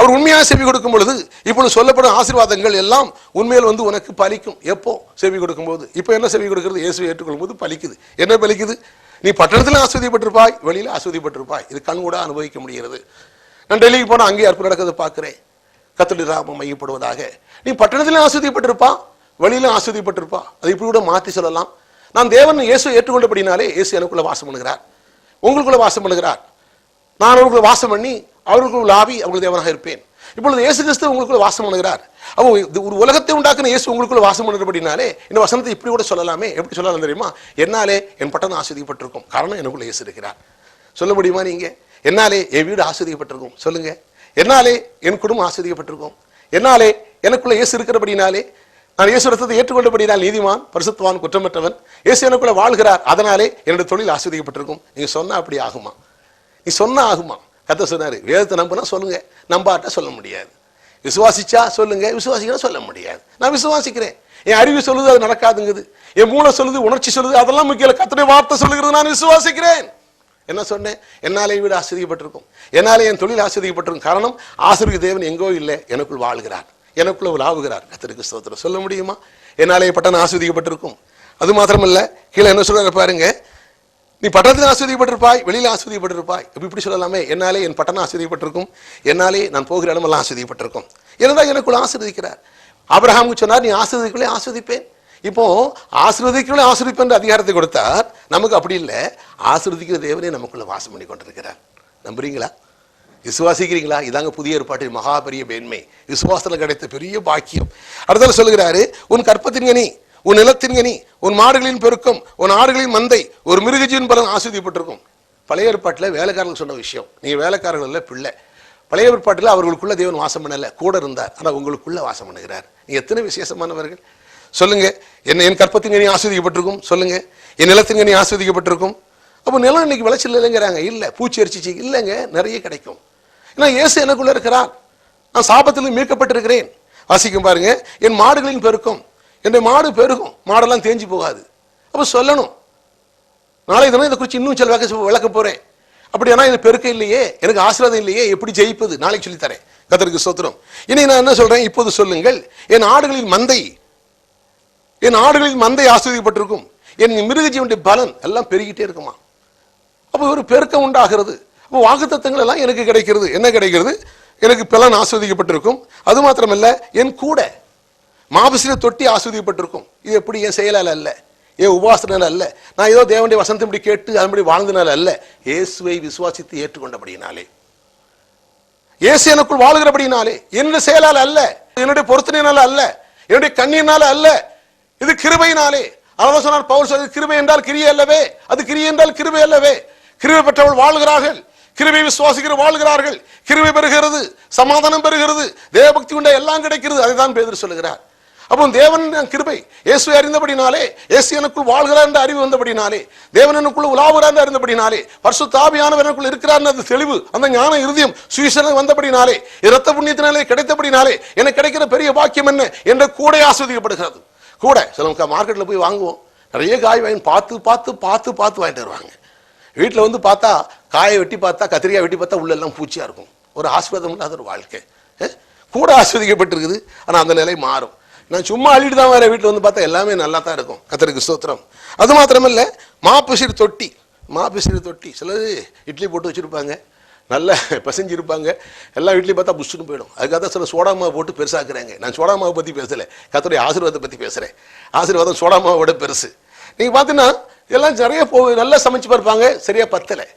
அவர் உண்மையாக செவி கொடுக்கும் பொழுது இப்பொழுது சொல்லப்படும் ஆசீர்வாதங்கள் எல்லாம் உண்மையில் உனக்கு பலிக்கும். எப்போ? செவி கொடுக்கும் போது. இப்போ என்ன செவி கொடுக்கிறது? இயேசுவை ஏற்றுக்கொள்ளும் போது பலிக்குது. என்ன பலிக்குது? நீ பட்டணத்தில் ஆஸ்வதிப்பட்டிருப்பாய், வெளியில ஆஸ்வதிப்பட்டிருப்பாய். இது கண் கூட அனுபவிக்க முடிகிறது. நான் டெல்லிக்கு போனா அங்கே அற்புதம் நடக்கிறது பார்க்கிறேன். கர்த்தருடைய நாமம் மையப்படுவதாக. நீ பட்டணத்திலும் ஆஸ்வதிப்பட்டிருப்பா, வெளியில ஆஸ்வதிப்பட்டிருப்பா. அதை இப்படி கூட மாற்றி சொல்லலாம். நான் தேவன் இயேசுவை ஏற்றுக்கொண்டபடினாலே இயேசு எனக்குள்ள வாசம் பண்ணுகிறார், உங்களுக்குள்ள வாசம் பண்ணுகிறார். நான் அவர்களுக்குள்ள வாசம் பண்ணி அவர்களுக்குள்ள ஆவி அவர்கள் தேவனாக இருப்பேன். இப்பொழுது இயேசு கிறிஸ்து உங்களுக்குள்ள வாசம் பண்ணுகிறார். அப்போ ஒரு உலகத்தை உண்டாக்குன இயேசு உங்களுக்குள்ள வாசம் பண்ணுறபடினாலே இந்த வசனத்தை இப்படி கூட சொல்லலாமே. எப்படி சொல்லலாம் தெரியுமா? என்னாலே என் பட்டணம் ஆஸ்வதிக்கப்பட்டிருக்கும், காரணம் எனக்குள்ள இயேசு இருக்கிறார். சொல்ல முடியுமா நீங்க? என்னாலே என் வீடு ஆஸ்வதிக்கப்பட்டிருக்கும் சொல்லுங்க. என்னாலே என் குடும்பம் ஆஸ்வதிக்கப்பட்டிருக்கும், என்னாலே எனக்குள்ள இயேசு இருக்கிறபடினாலே, நான் இயேசு ரத்தத்தை ஏற்றுக்கொண்டபடினால் நீதிமான், பரிசுத்தவான், குற்றமற்றவன். இயேசு எனக்குள்ள வாழ்கிறார், அதனாலே என்னுடைய தொழில் ஆஸ்வதிக்கப்பட்டிருக்கும். நீங்க சொன்னா அப்படி ஆகுமா? நீ சொன்னா ஆகுமா? கர்த்தர் சொன்னாரு, வேதத்தை நம்பினா சொல்லுங்க, நம்பாட்டா சொல்ல முடியாது. விசுவாசிச்சா சொல்லுங்க, விசுவாசிக்கிறா சொல்ல முடியாது. நான் விசுவாசிக்கிறேன், என் அறிவு சொல்லுது அது நடக்காதுங்குது, என் மூளை சொல்லுது, உணர்ச்சி சொல்லுது, அதெல்லாம் முக்கியம். கர்த்தருடைய வார்த்தை சொல்லுகிறது, நான் விசுவாசிக்கிறேன். என்ன சொன்னேன்? என்னாலே வீடு ஆஸ்வதிக்கப்பட்டிருக்கும், என்னாலே என் தொழில் ஆஸ்வதிக்கப்பட்டிருக்கும். காரணம், ஆசீர்வாத தேவன் எங்கோ இல்லை, எனக்குள் வாழ்கிறார், எனக்குள்ள உலாவுகிறார். கர்த்தருக்கு ஸ்தோத்திரம். சொல்ல முடியுமா? என்னாலே பட்டணம் ஆஸ்வதிக்கப்பட்டிருக்கும். அது மாத்திரமல்ல, கீழே என்ன சொல்றாரு பாருங்க, நீ பட்டணத்தில் ஆஸ்வதிக்கப்பட்டிருப்பாய், வெளியில ஆஸ்வதிக்கப்பட்டிருப்பாய். இப்படி சொல்லலாமே, என்னாலே என் பட்டணம் ஆஸ்வதிக்கப்பட்டிருக்கும், என்னாலே நான் போகிற இடமெல்லாம் ஆஸ்வதிக்கப்பட்டிருக்கும். ஏனென்றால் எனக்குள்ள ஆசீர்வதிக்கிறார். ஆபிரகாமுக்கு சொன்னார், நீ ஆசீர்வதிக்குள்ளே ஆஸ்வதிப்பேன். இப்போ ஆசீர்வதிக்குள்ளே ஆசீர்வதிப்பேன் அதிகாரத்தை கொடுத்தார். நமக்கு அப்படி இல்லை, ஆசீர்வதிக்கிற தேவனே நமக்குள்ள வாசம் பண்ணி கொண்டிருக்கிறார். நம்புறீங்களா? விசுவாசிக்கிறீங்களா? இதாங்க புதிய ஏற்பாட்டில் மகா பெரிய மேன்மை, விசுவாசத்தில் கிடைத்த பெரிய பாக்கியம். அடுத்தால சொல்லுகிறாரு, உன் கற்பத்தின் கனி, உன் நிலத்தின் கனி, உன் மாடுகளின் பெருக்கம், உன் ஆடுகளின் மந்தை, ஒரு மிருகஜீவன் பலன் ஆஸ்வதிப்பட்டிருக்கும். பழைய ஏற்பாட்டில் வேலைக்காரர்கள் சொன்ன விஷயம். நீங்க வேலைக்காரர்கள் இல்லை, பிள்ளை. பழைய ஏற்பாட்டில் அவர்களுக்குள்ள தேவன் வாசம் பண்ணல, கூட இருந்தார். ஆனால் உங்களுக்குள்ள வாசம் பண்ணுகிறார். நீங்க எத்தனை விசேஷமானவர்கள் சொல்லுங்க. என் கற்பத்தின் கனி ஆஸ்வதிக்கப்பட்டிருக்கும் சொல்லுங்க, என் நிலத்தின் கனி ஆஸ்வதிக்கப்பட்டிருக்கும். அப்போ நிலம் இன்னைக்கு விளைச்சல் இல்லைங்கிறாங்க. இல்லை, பூச்சி அரிச்சிச்சு இல்லைங்க, நிறைய கிடைக்கும். ஏன்னா இயேசு எனக்குள்ள இருக்கிறார், நான் சாபத்திலிருந்து மீட்கப்பட்டிருக்கிறேன். வாசிக்கும் பாருங்க, என் மாடுகளின் பெருக்கம், என்னுடைய மாடு பெருகும், மாடெல்லாம் தேஞ்சு போகாது. அப்போ சொல்லணும், நாளை தினம் இதை குறித்து இன்னும் சில விளக்க போறேன். அப்படியானா இது பெருக்க இல்லையே, எனக்கு ஆசீர்வாதம் இல்லையே, எப்படி ஜெயிப்பது? நாளைக்கு சொல்லித்தரேன். கர்த்தருக்கு ஸ்தோத்திரம். இனி நான் என்ன சொல்றேன், இப்போது சொல்லுங்கள். என் ஆடுகளின் மந்தை ஆஸ்வதிக்கப்பட்டிருக்கும், என் மிருக ஜீவனுடைய பலன் எல்லாம் பெருகிட்டே இருக்குமா. அப்போ ஒரு பெருக்கம் உண்டாகிறது. அப்போ வாக்குத்தத்தங்கள் எல்லாம் எனக்கு கிடைக்கிறது. என்ன கிடைக்கிறது? எனக்கு பலன் ஆஸ்வதிக்கப்பட்டிருக்கும். அது மாத்திரமல்ல, என் கூட மாபசிர தொட்டி ஆஸ்வதிக்கப்பட்டிருக்கும். இது எப்படி? என் செயலால் அல்ல, என் உபாசனால அல்ல, நான் ஏதோ தேவனுடைய வசனத்தை இப்படி கேட்டு அதன்படி வாழ்ந்தனால அல்ல, இயேசுவை விசுவாசித்து ஏற்றுக்கொண்டபடினாலே, இயேசு எனக்குள் வாழுகிறபடினாலே, என்னுடைய செயலால் அல்ல, என்னுடைய பொருத்தனையினால அல்ல, என்னுடைய கண்ணியினால அல்ல, இது கிருபையினாலே. அதான் சொன்னார் பவுல், சொல்றது கிருபை என்றால் கிரியை அல்லவே, அது கிரியை என்றால் கிருபை அல்லவே. கிருபை பெற்றவள் வாழ்கிறார்கள், கிருபை விசுவாசிக்கிற வாழ்கிறார்கள், கிருபை பெறுகிறது, சமாதானம் பெறுகிறது, தேவபக்தி உண்ட எல்லாம் கிடைக்கிறது. அதுதான் பேதுரு சொல்லுகிறார். அப்போ தேவன் கிருபை, இயேசுவை அறிந்தபடினாலே, இயேசு எனக்குள் வாழ்கிறார் என்ற அறிவு வந்தபடினாலே, தேவன் எனக்குள்ள உலாவுகிறார் என்று அறிந்தபடினாலே, பரிசுத்த ஆவியானவர் எனக்குள் இருக்கிறார் என்ற தெளிவு, அந்த ஞான இருதயம் சுவிசேஷம் வந்தபடினாலே, இரத்த புண்ணியத்தினாலே கிடைத்தபடினாலே எனக்கு கிடைக்கிற பெரிய பாக்கியம் என்ன என்ற கூட ஆஸ்வதிக்கப்படுகிறது. கூட சில மார்க்கெட்டில் போய் வாங்குவோம், நிறைய காய் வாங்கி பார்த்து பார்த்து பார்த்து பார்த்து வாங்கிட்டு வருவாங்க. வீட்டில் வந்து பார்த்தா காயை வெட்டி பார்த்தா, கத்திரிக்காய் வெட்டி பார்த்தா உள்ள எல்லாம் பூச்சியா இருக்கும். ஒரு ஆஸ்வாதம் இல்லாத ஒரு வாழ்க்கை. கூட ஆஸ்வதிக்கப்பட்டிருக்குது. ஆனால் அந்த நிலை மாறும். நான் சும்மா அள்ளிட்டு தான் வரேன், வீட்டில் வந்து பார்த்தா எல்லாமே நல்லா தான் இருக்கும். கர்த்தருக்கு ஸ்தோத்திரம். அது மாத்திரமல்ல, மாப்பிசிறு தொட்டி சிலது இட்லி போட்டு வச்சுருப்பாங்க, நல்லா பசைஞ்சிருப்பாங்க, எல்லாம் இட்லி பார்த்தா புஷ்ஷுன்னு போயிடும். அதுக்காக தான் சில சோடா மாவு போட்டு பெருசாக்குறாங்க. நான் சோடா மாவை பற்றி பேசலை, கர்த்தருடைய ஆசீர்வாதத்தை பற்றி பேசுகிறேன். ஆசீர்வாதம் சோடா மாவோட பெருசு. நீங்கள் பார்த்தீங்கன்னா எல்லாம் நிறைய நல்லா சமைச்சு பார்ப்பாங்க, சரியா பத்தலை.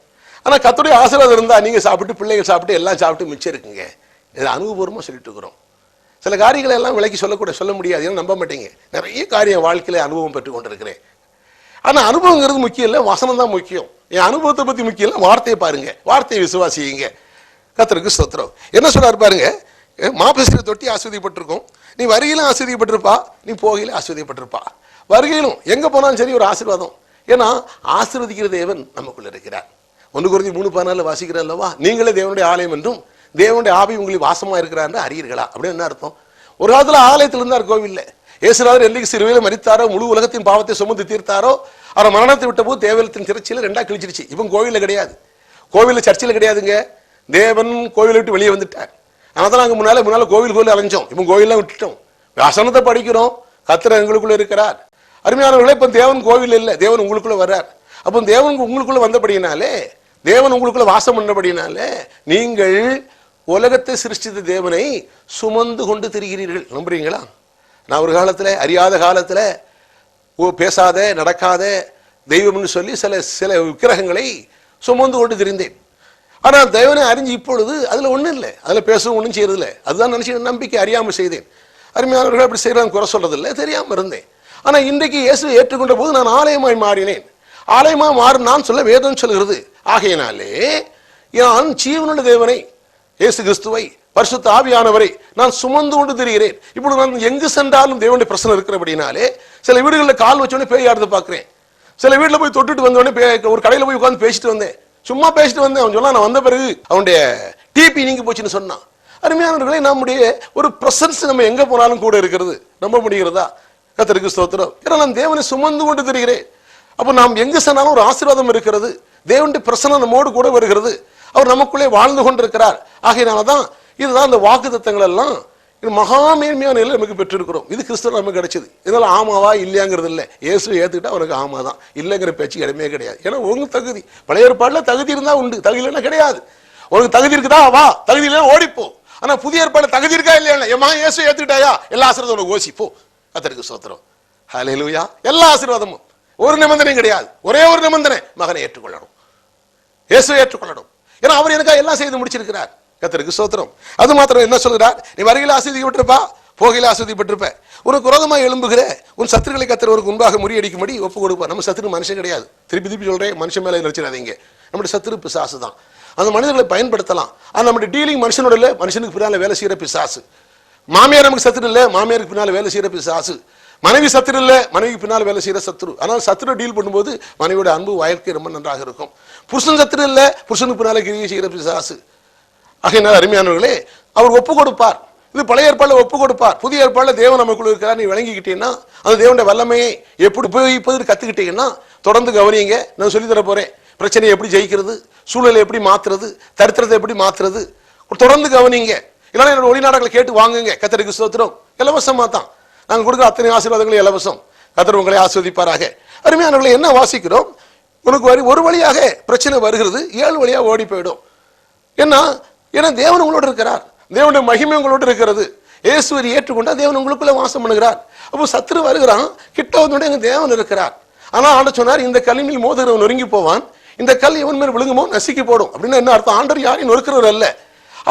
ஆனால் கர்த்தருடைய ஆசீர்வாதம் இருந்தால் நீங்கள் சாப்பிட்டு, பிள்ளைகள் சாப்பிட்டு, எல்லாம் சாப்பிட்டு மிச்சம் இருக்குங்க. இது அனுபவபூர்வமாக சொல்லிட்டு இருக்கிறோம். சில காரியங்களை எல்லாம் விலைக்கு சொல்ல முடியாது, ஏன்னா நம்ப மாட்டீங்க. நிறைய காரியம் வாழ்க்கையில அனுபவம் பெற்று கொண்டிருக்கிறேன். ஆனால் அனுபவங்கிறது முக்கியம் இல்லை, வசனம் தான் முக்கியம். என் அனுபவத்தை பற்றி முக்கியம் இல்லை, வார்த்தையை பாருங்க, வார்த்தையை விசுவாசிங்க. கர்த்தருக்கு ஸ்தோத்திரம். என்ன சொல்றாரு பாருங்க, மாப்பிசை தொட்டி ஆஸ்வதிப்பட்டிருக்கும், நீ வருகையிலும் ஆஸ்வதிப்பட்டிருப்பா, நீ போகையிலும் ஆஸ்வதிப்பட்டிருப்பா. வருகையிலும் எங்க போனாலும் சரி ஒரு ஆசீர்வாதம். ஏன்னா ஆசீர்வதிக்கிற தேவன் நமக்குள்ள இருக்கிறார். 1 கொரிந்தியர் 3:14 வாசிக்கிற அல்லவா, நீங்களே தேவனுடைய ஆலயம் என்றும் தேவனுடைய ஆவி உங்களுக்கு வாசமா இருக்கிறார் என்று அறியீர்களா. அப்படின்னு என்ன அர்த்தம்? ஒரு காலத்துல ஆலயத்தில் இருந்தார், கோவில்ல. இயேசுநாதர் என்னைக்கு சிலுவையில மரித்தாரோ, முழு உலகத்தின் பாவத்தை சுமந்து தீர்த்தாரோ, அவர் மரணத்தை விட்ட போது தேவலத்தின் திரைச்சியில 2ஆ கிழிச்சிருச்சு. இப்போ கோவில்ல கிடையாது, கோவில்ல சர்ச்சில் கிடையாதுங்க. தேவன் கோவிலை விட்டு வெளியே வந்துட்டார். அதனால நாங்கள் முன்னால கோவில் அலைஞ்சோம், இப்போ கோவிலாம் விட்டுட்டோம். வசனத்தை படிக்கிறோம், கர்த்தர் எங்களுக்குள்ள இருக்கிறார். அருமையானவர்களே, இப்போ தேவன் கோவில் இல்லை, தேவன் உங்களுக்குள்ள வர்றார். அப்போ தேவன் உங்களுக்குள்ள வந்தபடினாலே, தேவன் உங்களுக்குள்ள வாசம் பண்ணபடினாலே, நீங்கள் உலகத்தை சிருஷ்டித்த தேவனை சுமந்து கொண்டு திரிகிறீர்கள். நம்புறீங்களா? நான் ஒரு காலத்தில், அறியாத காலத்தில், பேசாத நடக்காத தெய்வம்னு சொல்லி சில விக்கிரகங்களை சுமந்து கொண்டு திரிந்தேன். ஆனால் தேவனை அறிஞ்சு இப்பொழுது அதில் ஒன்றும் இல்லை, அதில் பேசவும் ஒன்றும் செய்யறதில்லை. அதுதான் நினைச்சு நம்பிக்கை அறியாமல் செய்தேன். அருமையானவர்கள் அப்படி செய்யறாங்க, குறை சொல்றதில்லை, தெரியாமல் இருந்தேன். ஆனால் இன்றைக்கு இயேசு ஏற்றுக்கொண்ட போது நான் ஆலயமாய் மாறினேன். ஆலயமாக மாறும் நான் சொல்ல வேதம் சொல்கிறது. ஆகையினாலே நான் ஜீவனுள்ள தேவனை, இயேசு கிறிஸ்துவை, பரிசுத்த ஆவியானவரை நான் சுமந்து கொண்டு திரிகிறேன். இப்பொழுது நான் எங்கு சென்றாலும் தேவனுடைய பிரச்சனை இருக்கிறபடினாலே, சில வீடுகளில் கால் வச்சோடனே பேய் ஆடுறது பார்க்குறேன். சில வீட்டில் போய் தொட்டுட்டு வந்தோடனே, ஒரு கடையில் போய் உட்காந்து பேசிட்டு வந்தேன், சும்மா பேசிட்டு வந்தேன். அவன் சொன்னா, நான் வந்த பிறகு அவனுடைய டிபி நீங்க போச்சுன்னு சொன்னான். அருமையானவர்களே, நம்முடைய ஒரு பிரசன்ஸ் நம்ம எங்க போனாலும் கூட இருக்கிறது. நம்ப முடிகிறதா? கர்த்தருக்கு ஸ்தோத்திரம். ஏன்னா நான் தேவனை சுமந்து கொண்டு திரிகிறேன். அப்போ நாம் எங்கு சென்னாலும் ஒரு ஆசீர்வாதம் இருக்கிறது, தேவனுடைய பிரசன்னம் நம்மோடு கூட வருகிறது, அவர் நமக்குள்ளே வாழ்ந்து கொண்டிருக்கிறார். ஆகையினாலதான் இதுதான் இந்த வாக்குத்தத்தங்கள் எல்லாம் மகா மேன்மையான நிலையில் நமக்கு பெற்றிருக்கிறோம். இது கிறிஸ்துவ நமக்கு கிடைச்சது. இதனால ஆமாவா இல்லையாங்கிறது இல்லை. இயேசுவை ஏற்றுக்கிட்டா அவனுக்கு ஆமாதான், இல்லைங்கிற பேச்சு இடமே கிடையாது. ஏன்னா உங்க தகுதி, பழைய ஏற்பாடுல தகுதி இருந்தா உண்டு, தகுதி இல்லைன்னா கிடையாது. உனக்கு தகுதி இருக்குதா வா, தகுதி இல்லைன்னா ஓடிப்போ. ஆனா புதிய ஏற்பாடுல தகுதி இருக்கா இல்லையா, என் இயேசுவை ஏத்துக்கிட்டாயா, எல்லா ஆசீர்வாதம் உனக்கு ஓசிப்போ. கர்த்தருக்கு ஸ்தோத்திரம். ஹல்லேலூயா. எல்லா ஆசீர்வாதமும், ஒரு நிபந்தனையும் கிடையாது. ஒரே ஒரு நிபந்தனை, மகனை ஏற்றுக்கொள்ளணும், இயேசுவை ஏற்றுக்கொள்ளணும். ஏன்னா அவர் எனக்காக எல்லாம் செய்து முடிச்சிருக்கிறார். கர்த்தருக்கு ஸ்தோத்திரம். அது மாத்திரம் என்ன சொல்கிறார், நீ வருகையில் ஆசீர்வதிக்கப்பட்டிருப்பா, போகையில் ஆசீர்வதிக்கப்பட்டிருப்ப. உனக்கு விரோதமாக எழும்புகிற உன் சத்துருக்களை கர்த்தர் ஒரு முன்பாக முறியடிக்கும்படி ஒப்பு கொடுப்பார். நம்ம சத்துரு மனுஷன் கிடையாது. திருப்பி சொல்றேன், மனுஷன் மேலே நினைச்சிடாதீங்க. நம்முடைய சத்துரு பிசாசு தான். அந்த மனிதர்களை பயன்படுத்தலாம். ஆனால் நம்முடைய டீலிங் மனுஷனோட இல்லை, மனுஷனுக்கு பின்னால் வேலை செய்கிற பிசாசு. மாமியார் நமக்கு சத்துரு இல்லை, மாமியாருக்கு பின்னால் வேலை செய்கிற பிசாசு. மனைவி சத்துரு இல்லை, மனைவிக்கு பின்னால் வேலை செய்கிற சத்துரு. ஆனால் சத்துரு டீல் பண்ணும்போது மனைவியோட அன்பு வாழ்க்கை ரொம்ப நன்றாக இருக்கும். புருஷன் சத்துரு இல்லை, புருஷனுக்கு பின்னால கிரியை செய்கிற பிசாசு. ஆகையினால் அருமையானவர்களே, அவர் ஒப்பு கொடுப்பார். இது பழைய ஏற்பாடுல ஒப்பு கொடுப்பார். புதிய ஏற்பாடுல தேவன் நமக்குள்ள இருக்கிறார் நீ விளங்கிக்கிட்டீங்கன்னா அந்த தேவனுடைய வல்லமையை எப்படி உபயோகிப்பது கத்துக்கிட்டீங்கன்னா தொடர்ந்து கவனிங்க. நான் சொல்லி தர போறேன். பிரச்சனையை எப்படி ஜெயிக்கிறது, சூழலை எப்படி மாத்துறது, தரித்திரத்தை எப்படி மாத்துறது, தொடர்ந்து கவனிங்க. இல்லைன்னா என்னோட ஒளிநாடகங்களை கேட்டு வாங்குங்க. கர்த்தருக்கு ஸ்தோத்திரம். இலவசமா தான் நாங்க கொடுக்குற அத்தனை ஆசீர்வாதங்களும் இலவசம். கர்த்தர் உங்களை ஆசீர்வதிப்பாராக. அருமையானவர்களை, என்ன வாசிக்கிறோம்? உனக்கு ஒரு வழியாக பிரச்சனை வருகிறது, 7 வழியா ஓடி போயிடும். ஏன்னா தேவன் உங்களோட இருக்கிறார், தேவனுடைய மகிமை உங்களோட இருக்கிறது. இயேசுவை ஏற்றுக்கொண்டா தேவன் உங்களுக்குள்ள வாசம் பண்ணுகிறார். அப்போ சத்துரு வருகிறான், கிட்ட வந்து எங்க தேவன் இருக்கிறார். ஆனா ஆண்டவர் சொன்னார், இந்த கல்லில் மோதுகிறவன் நொறுங்கி போவான், இந்த கல் எவன் மேல் விழுங்குமோ நசுக்கி போடும். அப்படின்னா என்ன அர்த்தம்? ஆண்டவர் யாரையும் நொறுக்கிறவர் அல்ல,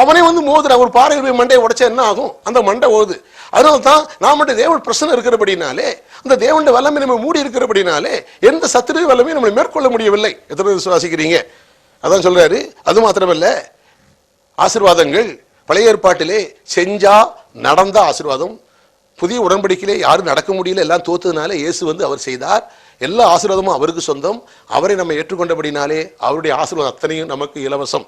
அவனே வந்து மோதுறான். ஒரு பாறை மண்டையை உடைச்சா என்ன ஆகும்? அந்த மண்டை ஓது. அதனால தான் நாம தேவன் பிரச்சனை இருக்கிறபடினாலே, அந்த தேவனுடைய வல்லமை நம்ம மூடி இருக்கிறபடினாலே எந்த சத்துரு வல்லமையும் நம்மளை மேற்கொள்ள முடியவில்லை. எத்தனை விசுவாசிக்கிறீங்க? அதான் சொல்றாரு. அது மாத்திரமல்ல, ஆசீர்வாதங்கள் பழைய ஏற்பாட்டிலே செஞ்சா நடந்த ஆசீர்வாதம், புதிய உடன்படிக்கையிலே யாரும் நடக்க முடியல, எல்லாம் தோத்ததுனால இயேசு வந்து அவர் செய்தார். எல்லா ஆசீர்வாதமும் அவருக்கு சொந்தம். அவரை நம்ம ஏற்றுக்கொண்டபடினாலே அவருடைய ஆசீர்வாதம் அத்தனையும் நமக்கு இலவசம்.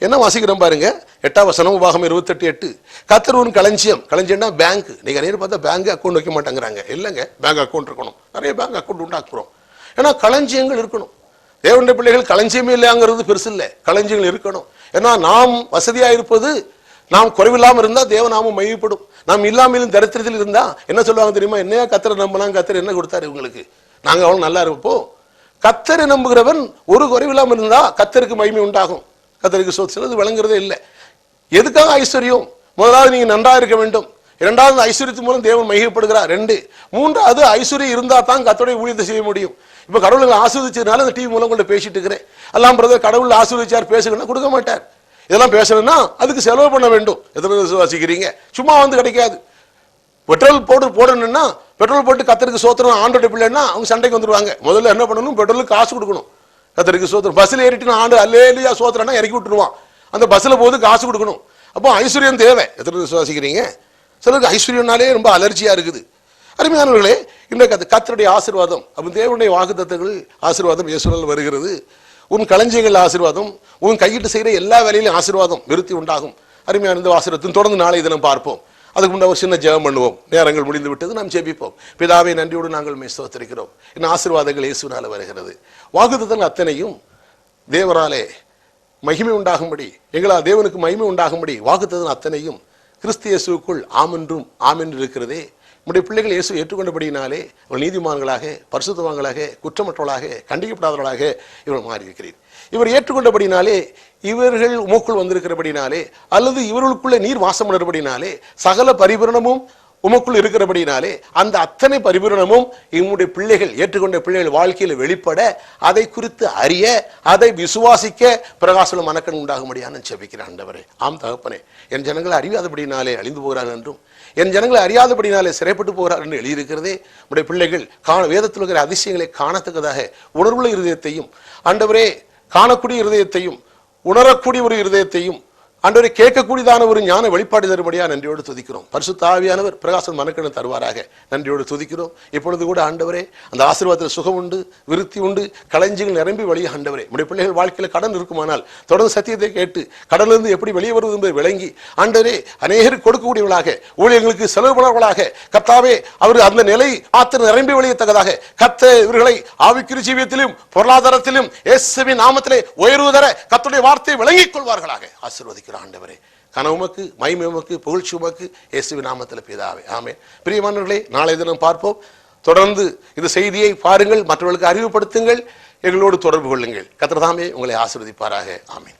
என்ன வாசிக்கிறோம் பாருங்க, 8ஆம் வசனம், உபாகமம் 28:8. கர்த்தர் ஒரு களஞ்சியம். களஞ்சியம்னா பேங்க். நீங்க நேரம் பார்த்தா பேங்க் அக்கௌண்ட் வைக்க மாட்டேங்கிறாங்க. இல்லைங்க, பேங்க் அக்கௌண்ட் இருக்கணும். நிறைய பேங்க் அக்கௌண்ட் உண்டாக்குறோம். ஏன்னா களஞ்சியங்கள் இருக்கணும். தேவனுடைய பிள்ளைகள் களஞ்சியமே இல்லையாங்கிறது பெருசு இல்லை, களஞ்சியங்கள் இருக்கணும். ஏன்னா நாம் வசதியா இருப்பது, நாம் குறைவில்லாமல் இருந்தா தேவநாமம் மையப்படும். நாம் இல்லாமலும் தரித்திரத்தில் இருந்தா என்ன சொல்லுவாங்க தெரியுமா? என்னையா கர்த்தரை நம்பலாம், கர்த்தர் என்ன கொடுத்தாரு உங்களுக்கு, நாங்க அவ்வளவு நல்லா இருப்போம். கர்த்தரை நம்புகிறவன் ஒரு குறைவில்லாமல் இருந்தா கர்த்தருக்கு மகிமை உண்டாகும். கர்த்தருக்கு சொத்து விளங்குறதே இல்லை. எதுக்காக ஐஸ்வர்யம்? முதலாவது நீங்க நன்றா இருக்க வேண்டும். 2வது ஐஸ்வர்யத்தின் மூலம் தேவன் மகிமைப்படுகிறார். 2. 3வது ஐஸ்வர்யம் இருந்தா தான் கர்த்தருடைய ஊழியத்தை செய்ய முடியும். இப்ப கடவுளை ஆசீர்வதிச்சதுனால இந்த டிவி மூலம் கொண்டு பேசிட்டு இருக்கிறேன். எல்லாம் பிரதர் கடவுள் ஆசீர்வதிச்சார் பேசுங்கன்னா கொடுக்க மாட்டார். இதெல்லாம் பேசணும்னா அதுக்கு செலவு பண்ண வேண்டும். எத்தனை விசுவாசிக்கிறீங்க? சும்மா வந்து கிடைக்காது. பெட்ரோல் போடணும்னா பெட்ரோல் போட்டு கர்த்தருக்கு சோத்திரம் ஆண்டோட பிள்ளைன்னா அவங்க சண்டைக்கு வந்துருவாங்க. முதல்ல என்ன பண்ணணும்? பெட்ரோலுக்கு காசு கொடுக்கணும். கர்த்தருக்கு சோத்திரம். பஸ்ல ஏறிட்டு ஆண்டு அல்லேலியா சோத்திரம்னா இறக்கி விட்டுருவான். அந்த பஸ்ல போது காசு கொடுக்கணும். அப்போ ஐஸ்வர்யம் தேவை. எத்தனை விசுவாசிக்கிறீங்க? சிலருக்கு ஐஸ்வர்யம்னாலே ரொம்ப அலர்ஜியா இருக்குது. அருமையானவர்களே, இன்றைக்கு கர்த்தருடைய ஆசீர்வாதம், அப்ப தேவனுடைய வாக்குத்தத்தங்கள் ஆசீர்வாதம் இயேசுவில் வருகிறது. உன் களஞ்சியங்கள் ஆசீர்வாதம், உன் கையிட்டு செய்கிற எல்லா வேலையிலும் ஆசீர்வாதம் விருத்தி உண்டாகும். அருமையான இந்த ஆசீர்வாதத்தின் தொடர்ந்து நாளை தினம் பார்ப்போம். அதுக்கு முன்னாடி ஒரு சின்ன ஜெபம் பண்ணுவோம். நேரங்கள் முடிந்து விட்டது, நாம் ஜெபிப்போம். பிதாவே, நன்றியோடு நாங்கள் ஸ்தோத்திரிக்கிறோம். இந்த ஆசீர்வாதங்கள் இயேசுனால வருகிறது. வாக்குத்தத்தங்கள் அத்தனையும் தேவராலே மகிமை உண்டாகும்படி, எங்களால் தேவனுக்கு மகிமை உண்டாகும்படி வாக்குத்தத்தங்கள் அத்தனையும் கிறிஸ்து இயேசுவுக்குள் ஆமென்றும் ஆமென்று இருக்கிறதே. நம்முடைய பிள்ளைகள் இயேசு ஏற்றுக்கொண்டபடினாலே இவர்கள் நீதிமான்களாக, பரிசுத்தவான்களாக, குற்றமற்றவர்களாக, கண்டிக்கப்படாதவர்களாக இவர்கள் மாறி இருக்கிறீர். இவர் ஏற்றுக்கொண்டபடினாலே, இவர்கள் உமக்குள் வந்திருக்கிறபடினாலே, அல்லது இவர்களுக்குள்ளே நீர் வாசம் பண்ணுறபடினாலே, சகல பரிபூரணமும் உமக்குள் இருக்கிறபடினாலே, அந்த அத்தனை பரிபூரணமும் இவனுடைய பிள்ளைகள், ஏற்றுக்கொண்ட பிள்ளைகள் வாழ்க்கையில் வெளிப்பட, அதை குறித்து அறிய, அதை விசுவாசிக்க பிரகாசம் மனக்கண் உண்டாகும்படியான ஜெபிக்கிறேன். ஆண்டவரே, ஆம் தகப்பனே, என் ஜனங்களை அறியாதபடினாலே அழிந்து போகிறார்கள் என்றும், என் ஜனங்களை அறியாதபடினாலே சிறைப்பட்டு போகிறார் என்று எழுதியிருக்கிறதே. உடைய பிள்ளைகள் வேதத்தில் இருக்கிற அதிசயங்களை காணத்தக்கதாக உணர்வுள்ள இருதயத்தையும், ஆண்டவரே காணக்கூடிய இருதயத்தையும், உணரக்கூடிய ஒரு இருதயத்தையும், ஆண்டவரை கேட்கக்கூடியதான ஒரு ஞான வெளிப்பாடு தரும்படியா நன்றியோடு துதிக்கிறோம். பரிசுத்த ஆவியானவர் பிரகாசம் மனக்கண்ணு தருவாராக நன்றியோடு துதிக்கிறோம். இப்பொழுது கூட ஆண்டவரே, அந்த ஆசீர்வாதத்தில் சுகம் உண்டு, விருத்தி உண்டு, களஞ்சியங்கள் நிரம்பி வழிய ஆண்டவரே, நம்முடைய பிள்ளைகள் வாழ்க்கையில் கடன் இருக்குமானால் தொடர்ந்து சத்தியத்தை கேட்டு கடலிருந்து எப்படி வெளியே வருவது என்பதை விளங்கி, ஆண்டவரே அநேகருக்கு கொடுக்கக்கூடியவர்களாக, ஊழியர்களுக்கு செலவு பண்ணவர்களாக, கர்த்தாவே அவர் அந்த நிலை ஆத்திர நிரம்பி வழியத்தக்கதாக கர்த்தர் இவர்களை ஆவிக்குரிய ஜீவியத்திலும் பொருளாதாரத்திலும் இயேசுவின் நாமத்திலே உயர்வு தர கர்த்தருடைய வார்த்தையை விளங்கிக் கொள்வார்களாக ஆசீர்வதிக்கிறோம். ஆண்டவரே, கனவுமக்கு மகிமையுமக்கு புகழ்ச்சி உமக்கு இயேசுவின் நாமத்தில் பிதாவே, ஆமென். பிரியமானவர்களே, நாளை தினம் பார்ப்போம். தொடர்ந்து இந்த செய்தியை பாருங்கள், மற்றவர்களுக்கு அறிவுப்படுத்துங்கள், எங்களோடு தொடர்பு கொள்ளுங்கள். கர்த்தர் தாமே உங்களை ஆசீர்வதிப்பாராக. ஆமென்.